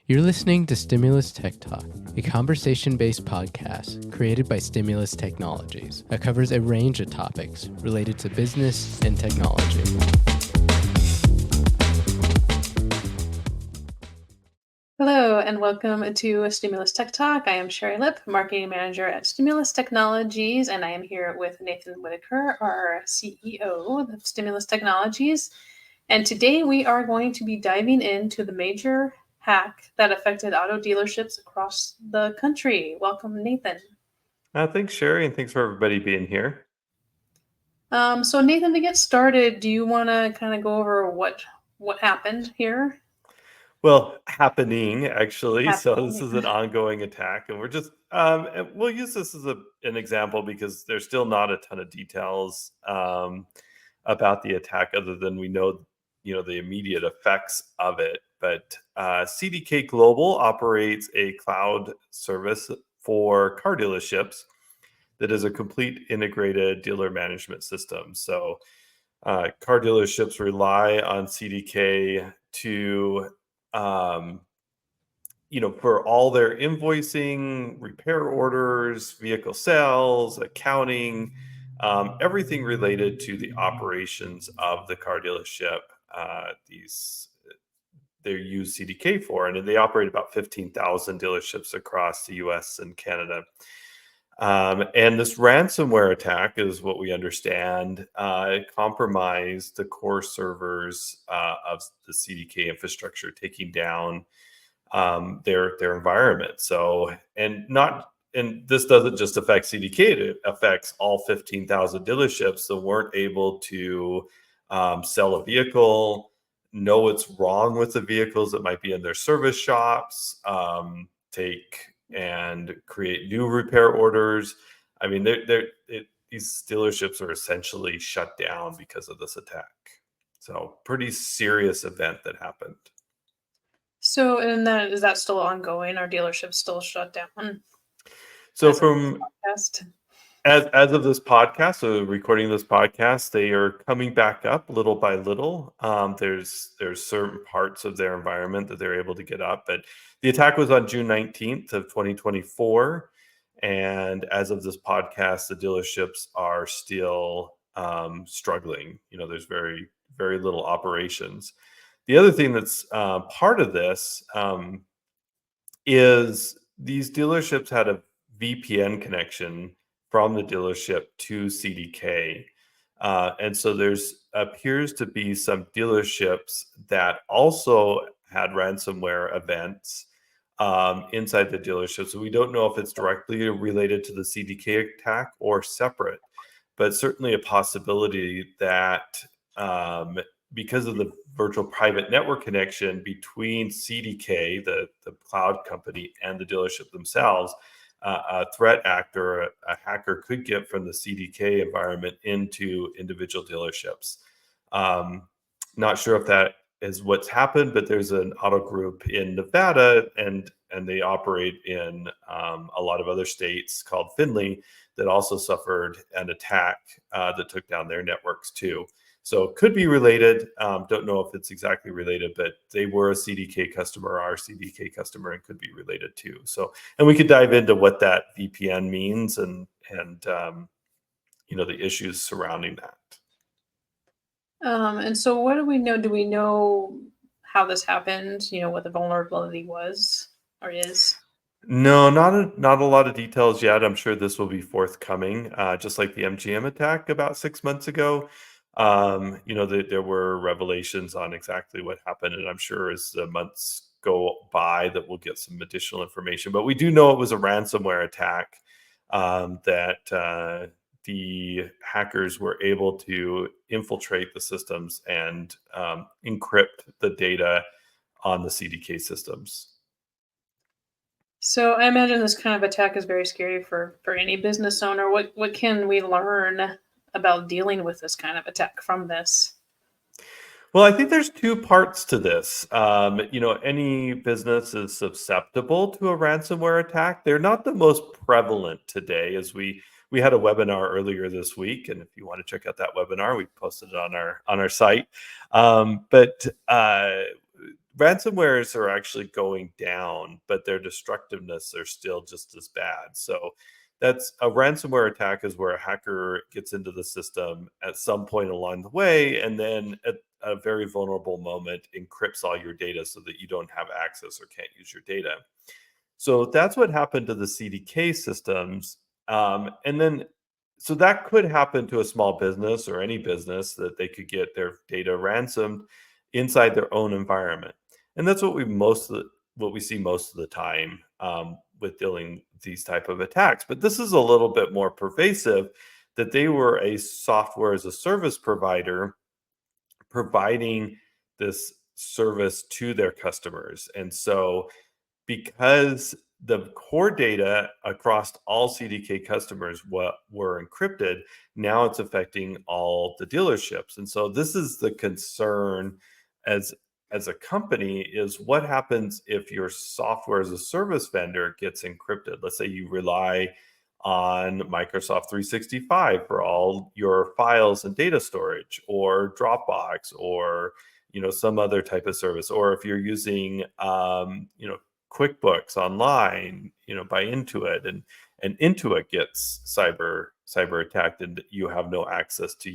You're listening to Stimulus Tech Talk, a conversation-based podcast created by Stimulus Technologies that covers a range of topics related to business and technology. Hello, and welcome to Stimulus Tech Talk. I am Sherry Lipp, Marketing Manager at Stimulus Technologies, and I am here with Nathan Whittacre, our CEO of Stimulus Technologies. And today we are going to be diving into the major hack that affected auto dealerships across the country. Welcome, Nathan. Thanks, Sherry, and thanks for everybody being here. So Nathan, to get started, do you want to kind of go over what happened here? Well, happening actually. So this is an ongoing attack, and we're just we'll use this as an example because there's still not a ton of details about the attack, other than we know the immediate effects of it. But CDK Global operates a cloud service for car dealerships that is a complete integrated dealer management system. So car dealerships rely on CDK to for all their invoicing, repair orders, vehicle sales, accounting, everything related to the operations of the car dealership. They use CDK for, and they operate about 15,000 dealerships across the US and Canada. And this ransomware attack, is what we understand, compromised the core servers of the CDK infrastructure, taking down their environment. So, and this doesn't just affect CDK; it affects all 15,000 dealerships that weren't able to sell a vehicle, know what's wrong with the vehicles that might be in their service shops, take and create new repair orders. I mean, these dealerships are essentially shut down because of this attack. So, pretty serious event that happened. So, and then is that still ongoing? Are dealerships still shut down? So, as of this podcast, so recording this podcast, they are coming back up little by little. There's certain parts of their environment that they're able to get up, but the attack was on June 19th of 2024. And as of this podcast, the dealerships are still struggling. There's very, very little operations. The other thing that's part of this is these dealerships had a VPN connection from the dealership to CDK. And so there's appears to be some dealerships that also had ransomware events inside the dealership. So we don't know if it's directly related to the CDK attack or separate, but certainly a possibility that because of the virtual private network connection between CDK, the cloud company, and the dealership themselves, a threat actor, a hacker could get from the CDK environment into individual dealerships. Not sure if that is what's happened, but there's an auto group in Nevada, and they operate in a lot of other states called Finley that also suffered an attack that took down their networks too. So it could be related. Don't know if it's exactly related, but they were a CDK customer, our CDK customer, and could be related too. So, and we could dive into what that VPN means and the issues surrounding that. And so what do we know? Do we know how this happened? What the vulnerability was or is? No, not a lot of details yet. I'm sure this will be forthcoming, just like the MGM attack about 6 months ago. There were revelations on exactly what happened, and I'm sure as the months go by that we'll get some additional information. But we do know it was a ransomware attack that the hackers were able to infiltrate the systems and encrypt the data on the CDK systems. So I imagine this kind of attack is very scary for any business owner. What can we learn about dealing with this kind of attack from this? Well, I think there's two parts to this. Any business is susceptible to a ransomware attack. They're not the most prevalent today, as we had a webinar earlier this week, and if you want to check out that webinar, we posted it on our site. But ransomwares are actually going down, but their destructiveness are still just as bad. So that's a ransomware attack is where a hacker gets into the system at some point along the way, and then at a very vulnerable moment encrypts all your data so that you don't have access or can't use your data. So that's what happened to the CDK systems. And then, so that could happen to a small business or any business, that they could get their data ransomed inside their own environment. And that's what we see most of the time with dealing with these type of attacks. But this is a little bit more pervasive, that they were a software as a service provider providing this service to their customers. And so because the core data across all CDK customers were encrypted, now it's affecting all the dealerships. And so this is the concern as as a company, is what happens if your software as a service vendor gets encrypted. Let's say you rely on Microsoft 365 for all your files and data storage, or Dropbox, or some other type of service, or if you're using QuickBooks online, by Intuit, and Intuit gets cyber attacked, and you have no access to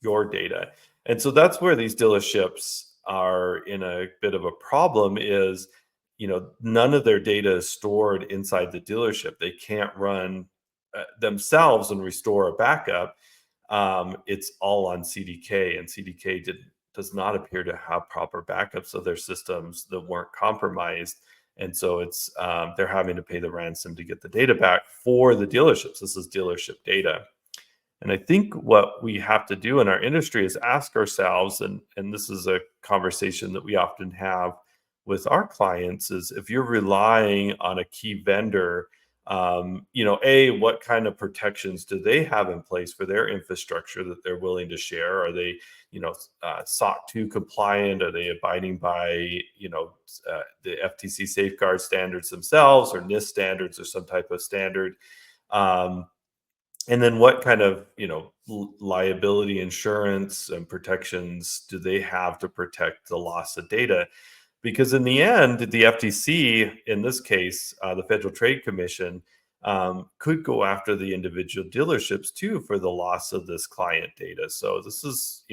your data. And so that's where these dealerships are in a bit of a problem, is none of their data is stored inside the dealership. They can't run themselves and restore a backup. It's all on CDK, and CDK does not appear to have proper backups of their systems that weren't compromised. And so it's they're having to pay the ransom to get the data back for the dealerships. This is dealership data. And I think what we have to do in our industry is ask ourselves, and this is a conversation that we often have with our clients, is if you're relying on a key vendor, what kind of protections do they have in place for their infrastructure that they're willing to share? Are they, SOC 2 compliant? Are they abiding by, the FTC safeguard standards themselves, or NIST standards, or some type of standard? And then what kind of, liability insurance and protections do they have to protect the loss of data? Because in the end, the FTC, in this case, the Federal Trade Commission, could go after the individual dealerships too for the loss of this client data. So this is,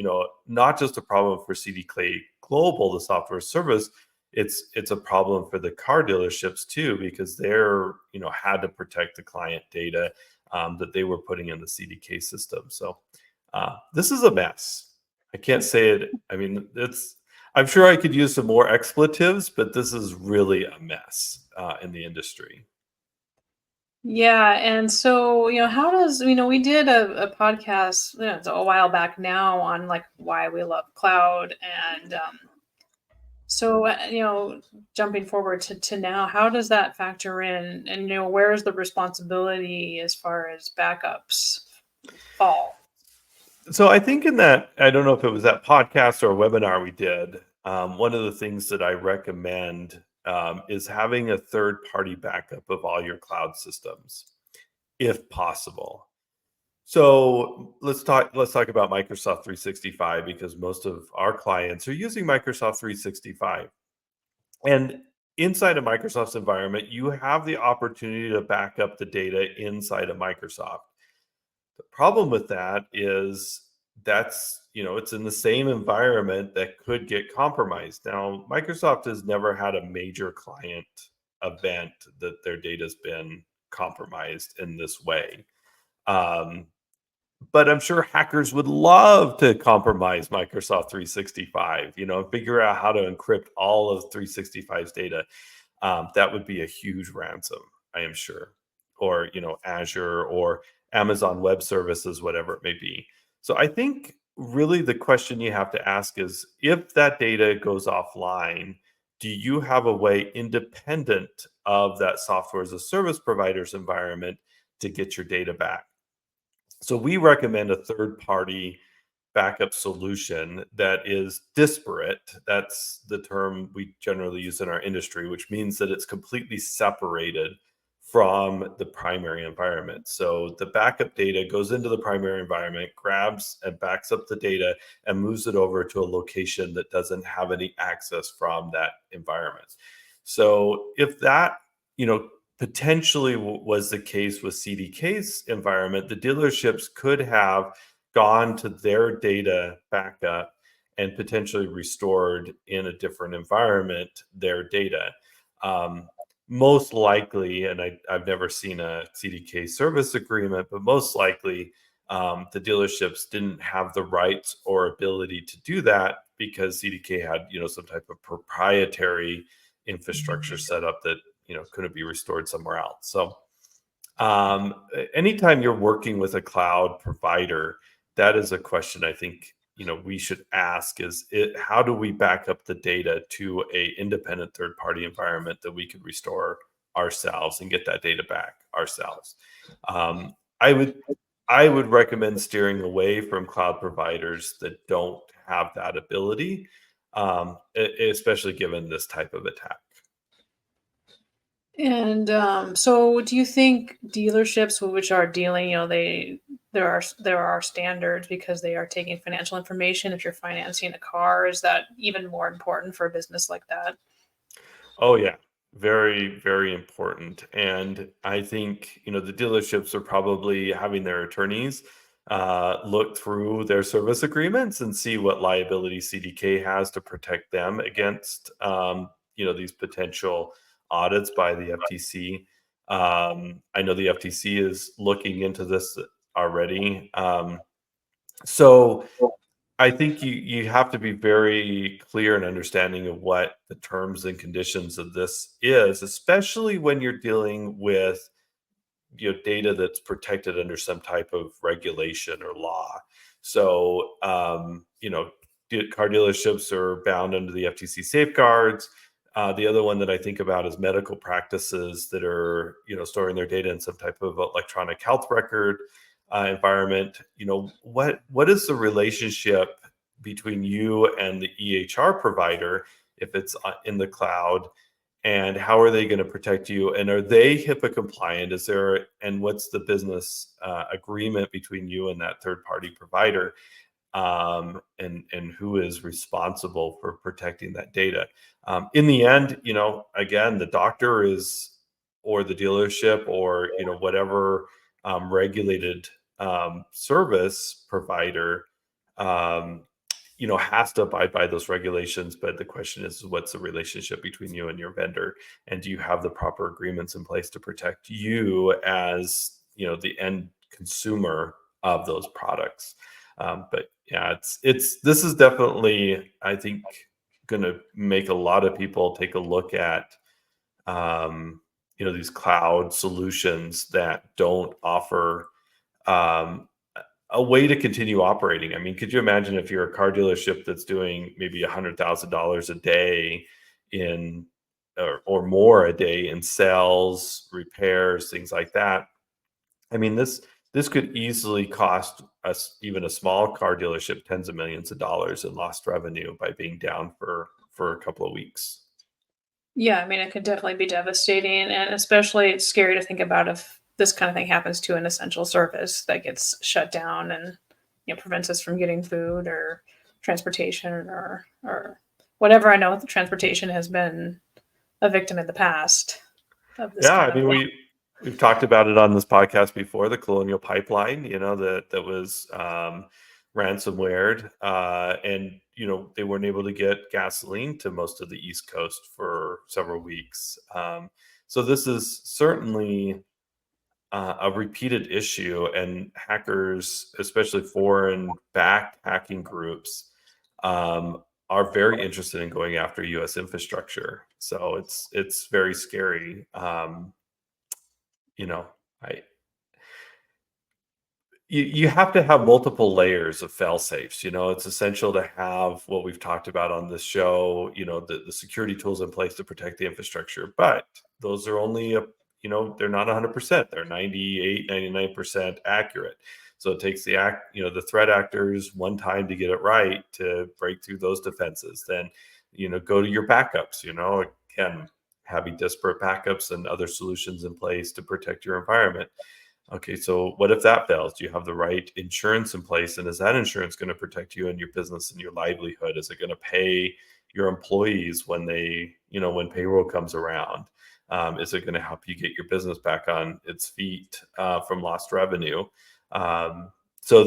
not just a problem for CDK Global, the software service. It's a problem for the car dealerships too, because they're, had to protect the client data that they were putting in the CDK system. So this is a mess. I can't say it. I mean, I'm sure I could use some more expletives, but this is really a mess in the industry. Yeah, and so how does we did a podcast it's a while back now on like why we love cloud, and so jumping forward to now, how does that factor in, and where is the responsibility as far as backups fall? So I think in that, I don't know if it was that podcast or webinar we did, one of the things that I recommend is having a third-party backup of all your cloud systems, if possible. So let's talk about Microsoft 365, because most of our clients are using Microsoft 365. And inside of Microsoft's environment, you have the opportunity to back up the data inside of Microsoft. The problem with that is it's in the same environment that could get compromised. Now, Microsoft has never had a major client event that their data's been compromised in this way. But I'm sure hackers would love to compromise Microsoft 365, figure out how to encrypt all of 365's data. That would be a huge ransom, I am sure. Or, Azure or Amazon Web Services, whatever it may be. So I think really the question you have to ask is, if that data goes offline, do you have a way independent of that software as a service provider's environment to get your data back? So we recommend a third-party backup solution that is disparate. That's the term we generally use in our industry, which means that it's completely separated from the primary environment. So the backup data goes into the primary environment, grabs and backs up the data, and moves it over to a location that doesn't have any access from that environment. So if that, potentially was the case with CDK's environment, the dealerships could have gone to their data backup and potentially restored in a different environment their data. Most likely, and I've never seen a CDK service agreement, but most likely the dealerships didn't have the rights or ability to do that because CDK had, some type of proprietary infrastructure set up that, couldn't be restored somewhere else. So anytime you're working with a cloud provider, that is a question I think we should ask is how do we back up the data to a independent third party environment that we could restore ourselves and get that data back ourselves. I would recommend steering away from cloud providers that don't have that ability, especially given this type of attack. And so, do you think dealerships which are dealing, there are standards because they are taking financial information? If you're financing a car, is that even more important for a business like that? Oh yeah, very, very important. And I think, the dealerships are probably having their attorneys look through their service agreements and see what liability CDK has to protect them against, these potential audits by the FTC. I know the FTC is looking into this already. So I think you have to be very clear and understanding of what the terms and conditions of this is, especially when you're dealing with data that's protected under some type of regulation or law. So car dealerships are bound under the FTC safeguards. The other one that I think about is medical practices that are storing their data in some type of electronic health record environment. What is the relationship between you and the EHR provider if it's in the cloud, and how are they going to protect you, and are they HIPAA compliant? And what's the business agreement between you and that third party provider, and who is responsible for protecting that data? In the end, again, the doctor is, or the dealership, or whatever regulated service provider has to abide by those regulations. But the question is, what's the relationship between you and your vendor, and do you have the proper agreements in place to protect you as the end consumer of those products? But yeah, this is definitely, I think, going to make a lot of people take a look at these cloud solutions that don't offer um, a way to continue operating. I mean, could you imagine if you're a car dealership that's doing maybe $100,000 a day in, or more a day in sales, repairs, things like that? I mean, this could easily cost us, even a small car dealership, tens of millions of dollars in lost revenue by being down for a couple of weeks. Yeah, I mean, it could definitely be devastating, and especially it's scary to think about if this kind of thing happens to an essential service that gets shut down and prevents us from getting food or transportation or whatever. I know the transportation has been a victim in the past of this Yeah, kind I of mean, thing. we've talked about it on this podcast before, the Colonial Pipeline, that was ransomwared, and they weren't able to get gasoline to most of the East Coast for several weeks. So this is certainly a repeated issue, and hackers, especially foreign-backed hacking groups, are very interested in going after U.S. infrastructure. So it's very scary. You know, I you have to have multiple layers of fail safes. It's essential to have what we've talked about on this show, the security tools in place to protect the infrastructure. But those are only they're not 100%. They're 98, 99% accurate. So it takes the threat actors one time to get it right to break through those defenses. Then, go to your backups, again, having disparate backups and other solutions in place to protect your environment. Okay, so what if that fails? Do you have the right insurance in place? And is that insurance going to protect you and your business and your livelihood? Is it going to pay your employees when when payroll comes around? Is it going to help you get your business back on its feet from lost revenue? So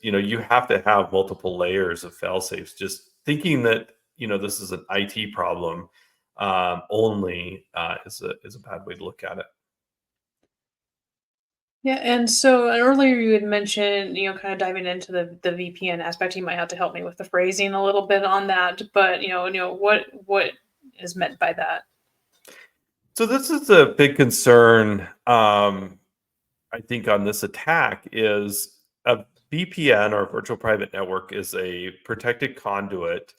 you have to have multiple layers of fail safes. Just thinking that, this is an IT problem only is a bad way to look at it. Yeah, and so earlier you had mentioned, kind of diving into the VPN aspect. You might have to help me with the phrasing a little bit on that, but what is meant by that? So this is a big concern. I think on this attack is a VPN, or virtual private network, is a protected conduit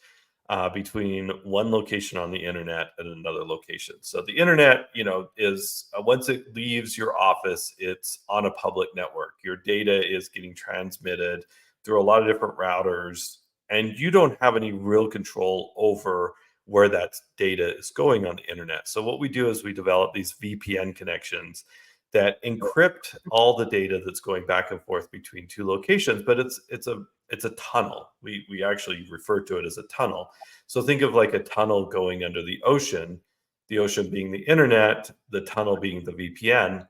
between one location on the internet and another location. So the internet, is once it leaves your office, it's on a public network. Your data is getting transmitted through a lot of different routers, and you don't have any real control over where that data is going on the internet. So what we do is we develop these VPN connections that encrypt all the data that's going back and forth between two locations, but it's a tunnel. We actually refer to it as a tunnel. So think of like a tunnel going under the ocean being the internet, the tunnel being the VPN,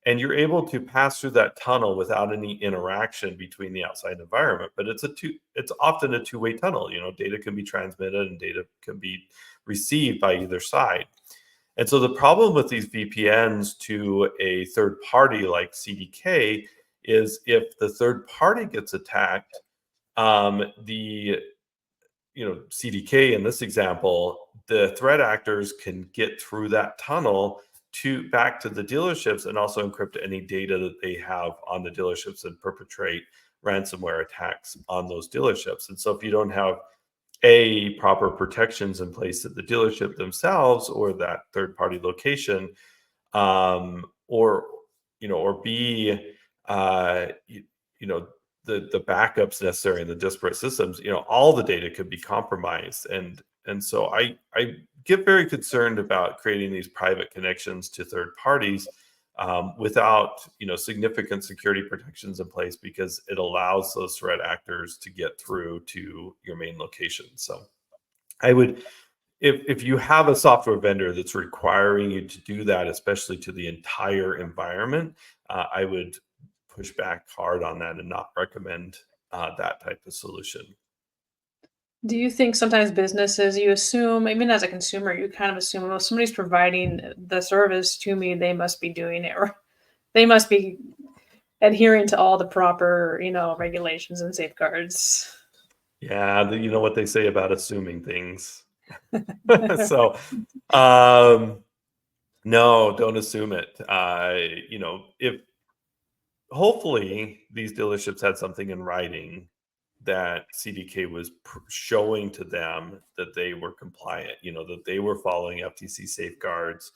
and you're able to pass through that tunnel without any interaction between the outside environment. But it's often a two-way tunnel. Data can be transmitted and data can be received by either side. And so the problem with these VPNs to a third party like CDK is, if the third party gets attacked, the CDK in this example, the threat actors can get through that tunnel back to the dealerships and also encrypt any data that they have on the dealerships and perpetrate ransomware attacks on those dealerships. And so if you don't have proper protections in place at the dealership themselves or that third party location, or B, the backups necessary in the disparate systems, all the data could be compromised. And so I get very concerned about creating these private connections to third parties without significant security protections in place, because it allows those threat actors to get through to your main location. So I would, if you have a software vendor that's requiring you to do that, especially to the entire environment, I would push back hard on that and not recommend that type of solution. Do you think sometimes businesses, you assume, even as a consumer, you kind of assume, well, somebody's providing the service to me, they must be doing it, or they must be adhering to all the proper, regulations and safeguards? Yeah, you know what they say about assuming things. So, no, don't assume it. If hopefully these dealerships had something in writing that CDK was showing to them that they were compliant, that they were following FTC safeguards.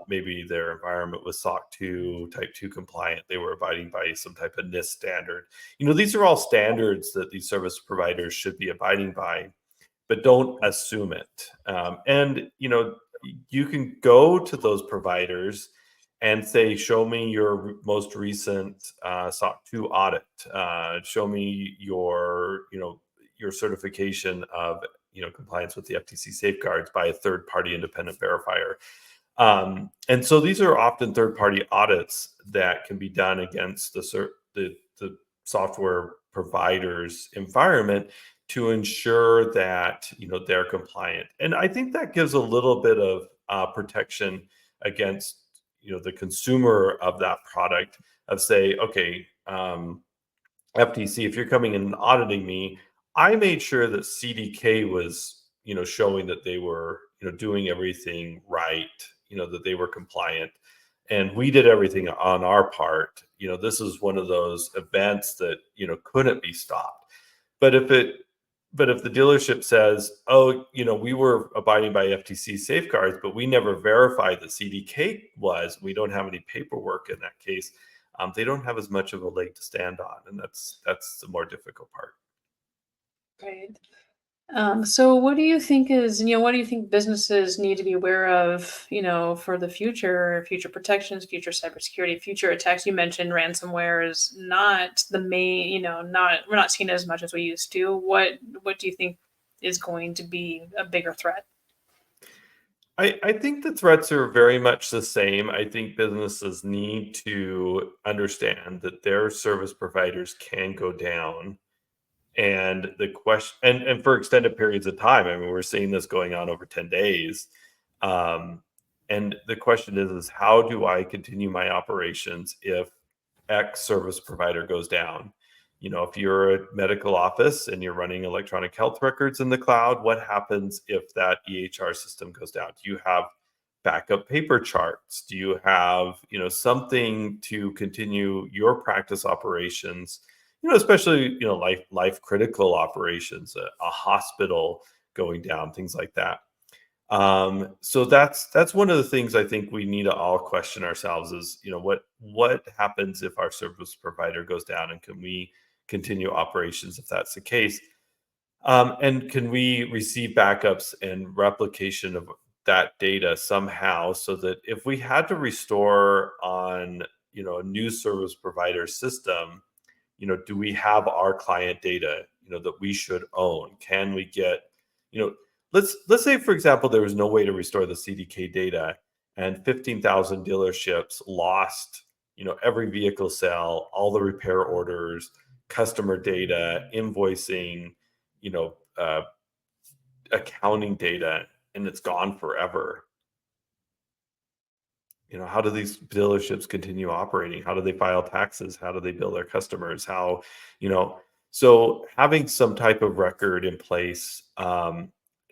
Maybe their environment was SOC 2, Type 2 compliant. They were abiding by some type of NIST standard. These are all standards that these service providers should be abiding by, but don't assume it. And you can go to those providers and say, show me your most recent SOC 2 audit. Show me your certification of compliance with the FTC safeguards by a third-party independent verifier. And so these are often third-party audits that can be done against the software provider's environment to ensure that they're compliant. And I think that gives a little bit of protection against the consumer of that product, of say, okay, FTC, if you're coming in and auditing me, I made sure that CDK was showing that they were doing everything right, that they were compliant, and we did everything on our part. This is one of those events that couldn't be stopped. But if the dealership says, oh, we were abiding by FTC safeguards, but we never verified that CDK was, we don't have any paperwork in that case, they don't have as much of a leg to stand on. And that's the more difficult part. Right. So what do you think what do you think businesses need to be aware of, for the future protections, future cybersecurity, future attacks? You mentioned ransomware is not the main, we're not seeing it as much as we used to. What do you think is going to be a bigger threat? I think the threats are very much the same. I think businesses need to understand that their service providers can go down. And the question, and for extended periods of time, I mean, we're seeing this going on over 10 days. Um, and the question is how do I continue my operations if X service provider goes down? If you're a medical office and you're running electronic health records in the cloud, what happens if that EHR system goes down? Do you have backup paper charts? Do you have, something to continue your practice operations? Especially, life critical operations, a hospital going down, things like that. So that's one of the things I think we need to all question ourselves is, what happens if our service provider goes down, and can we continue operations if that's the case? And can we receive backups and replication of that data somehow so that if we had to restore on, a new service provider system, do we have our client data, that we should own? Can we get, you know, let's say, for example, there was no way to restore the CDK data and 15,000 dealerships lost, every vehicle sale, all the repair orders, customer data, invoicing, you know, uh, accounting data, and it's gone forever. How do these dealerships continue operating? How do they file taxes? How do they bill their customers? How, you know, so having some type of record in place,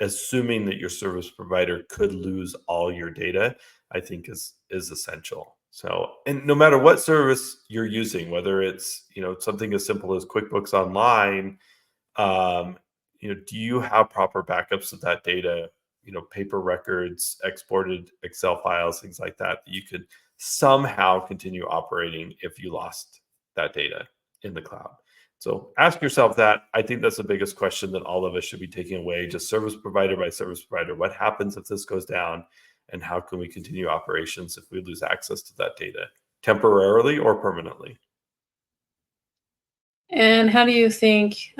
assuming that your service provider could lose all your data, I think is essential. So, and no matter what service you're using, whether it's, something as simple as QuickBooks Online, um, do you have proper backups of that data? Paper records, exported Excel files, things like that, that you could somehow continue operating if you lost that data in the cloud. So ask yourself that. I think that's the biggest question that all of us should be taking away, just service provider by service provider. What happens if this goes down? And how can we continue operations if we lose access to that data temporarily or permanently? And how do you think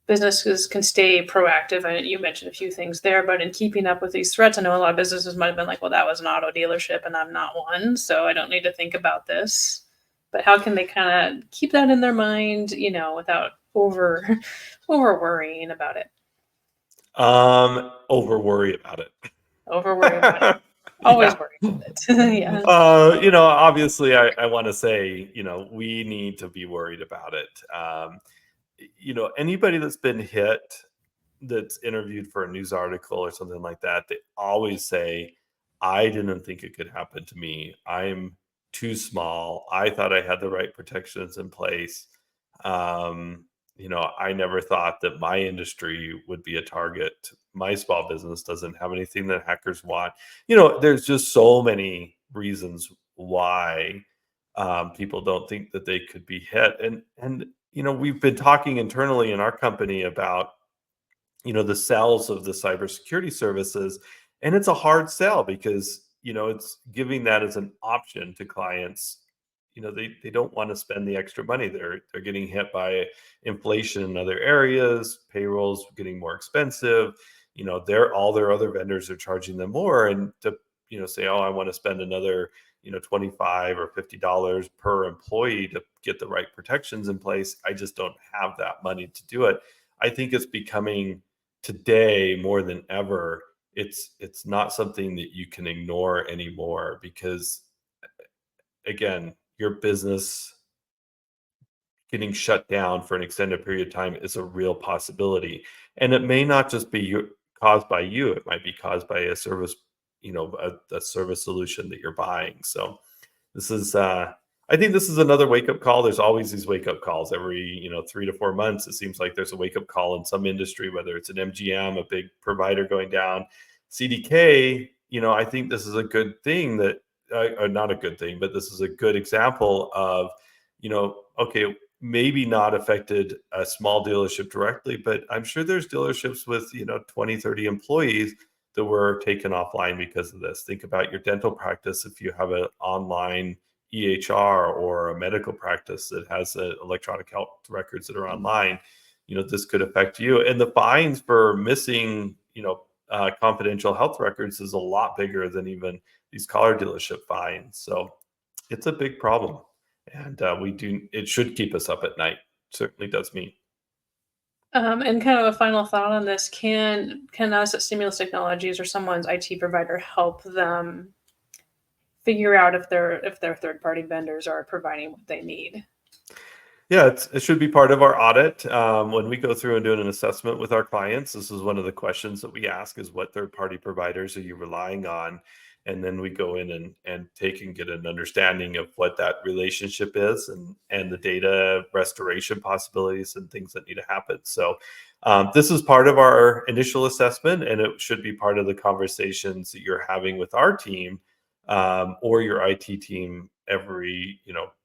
businesses can stay proactive? You mentioned a few things there, but in keeping up with these threats, I know a lot of businesses might have been like, well, that was an auto dealership and I'm not one, so I don't need to think about this. But how can they kind of keep that in their mind, without over worrying about it? Over worry about it. Over worry about it. Yeah. Always worry about it. Yeah. Obviously, I want to say, we need to be worried about it. Anybody that's been hit, that's interviewed for a news article or something like that, they always say, I didn't think it could happen to me. I'm too small. I thought I had the right protections in place. I never thought that my industry would be a target. My small business doesn't have anything that hackers want. There's just so many reasons why people don't think that they could be hit. And we've been talking internally in our company about the sales of the cybersecurity services, and it's a hard sell because it's giving that as an option to clients. They don't want to spend the extra money. They're getting hit by inflation in other areas, payrolls getting more expensive. All their other vendors are charging them more, and to say, oh, I want to spend another 25 or $50 per employee to get the right protections in place, I just don't have that money to do it. I think it's becoming, today more than ever, it's not something that you can ignore anymore, because again, your business getting shut down for an extended period of time is a real possibility. And it may not just be caused by you, it might be caused by a service, a service solution that you're buying. So this is I think this is another wake-up call. There's always these wake-up calls every 3 to 4 months. It seems like there's a wake-up call in some industry, whether it's an MGM, a big provider going down, CDK. I think this is a good thing, that not a good thing, but this is a good example of, okay, maybe not affected a small dealership directly, but I'm sure there's dealerships with 20, 30 employees that were taken offline because of this. Think about your dental practice. If you have an online EHR or a medical practice that has electronic health records that are online, this could affect you. And the fines for missing confidential health records is a lot bigger than even these car dealership fines. So it's a big problem, and it should keep us up at night. Certainly does me. And kind of a final thought on this: can us at Stimulus Technologies or someone's IT provider help them figure out if their third party vendors are providing what they need? Yeah, it should be part of our audit. When we go through and do an assessment with our clients, this is one of the questions that we ask: is what third-party providers are you relying on? And then we go in and take and get an understanding of what that relationship is, and the data restoration possibilities and things that need to happen. So this is part of our initial assessment, and it should be part of the conversations that you're having with our team or your IT team every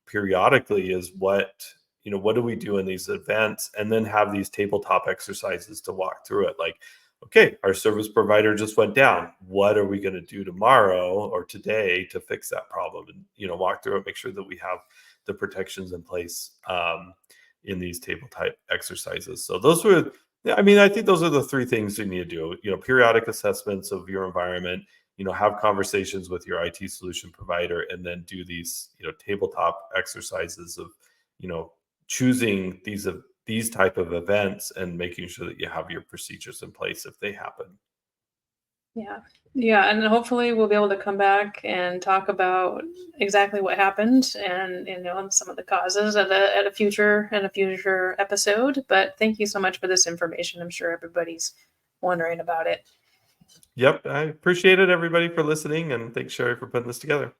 periodically. Is what do we do in these events, and then have these tabletop exercises to walk through it. Like, okay, our service provider just went down. What are we going to do tomorrow or today to fix that problem? And walk through it, make sure that we have the protections in place in these tabletop exercises. So those were, I think those are the three things you need to do. Periodic assessments of your environment. Have conversations with your IT solution provider, and then do these tabletop exercises of choosing these type of events and making sure that you have your procedures in place if they happen. Yeah, and hopefully we'll be able to come back and talk about exactly what happened and some of the causes at a future episode. But thank you so much for this information. I'm sure everybody's wondering about it. Yep, I appreciate it, everybody, for listening, and thanks, Sherry, for putting this together.